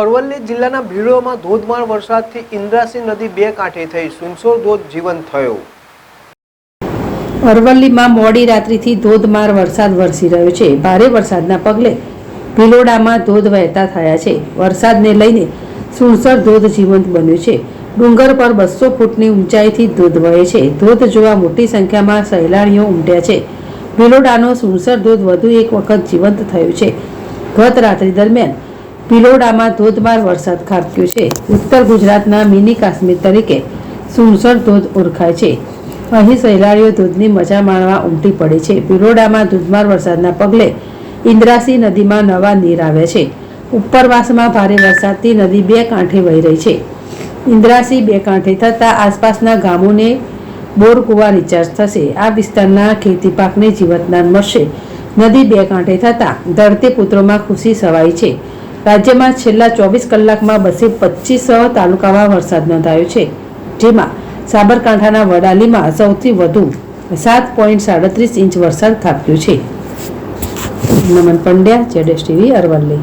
અરવલ્લી જિલ્લાના ભીલોડામાં ધોધમાર વરસાદથી ઇન્દ્રાસી નદી બે કાંઠે થઈ સુનસોર ધોધ જીવંત થયો। અરવલ્લીમાં મોડી રાત્રિથી ધોધમાર વરસાદ વરસી રહ્યો છે। ભારે વરસાદના પગલે ભીલોડામાં ધોધ વહેતા થયા છે। વરસાદને લઈને સુનસર ધોધ જીવંત બન્યો છે। ડુંગર પર 200 ફૂટની ઊંચાઈથી ધોધ વહે છે। ધોધ જોવા મોટી સંખ્યામાં સહેલાણીઓ ઉમટ્યા છે। ભીલોડાનો સુનસર ધોધ વધુ એક વખત જીવંત થયો છે। ગત રાત્રિ દરમિયાન ભીલોડામાં ધોધમાર વરસાદ ખાબક્યો છે। ઉત્તર ગુજરાતના મિની કાશ્મીર તરીકે સુનસર ધોધ ઓળખાય છે। અહીં સહેલાણીઓ ધોધની મજા માણવા ઉમટી પડે છે। ભીલોડામાં ધોધમાર વરસાદના પગલે ઇન્દ્રાસી નદીમાં નવા નીર આવ્યા છે। ઉપરવાસમાં ભારે વરસાદથી નદી બે કાંઠે વહી રહી છે। ઇન્દ્રાસી બે કાંઠે થતાં આસપાસના ગામોને બોર કુવા રિચાર્જ થશે। આ વિસ્તારના ખેતી પાકને જીવતદાન મળશે। નદી બે કાંઠે થતાં ધરતીપુત્રોમાં ખુશી છવાઈ છે। રાજ્યમાં છેલ્લા 24 કલાકમાં 225 તાલુકામાં વરસાદ નોંધાયો છે, જેમાં સાબરકાંઠાના વડાલીમાં સૌથી વધુ 7.37 ઇંચ વરસાદ ખાબક્યો છે। નમન પંડ્યા, ZSTV, અરવલ્લી।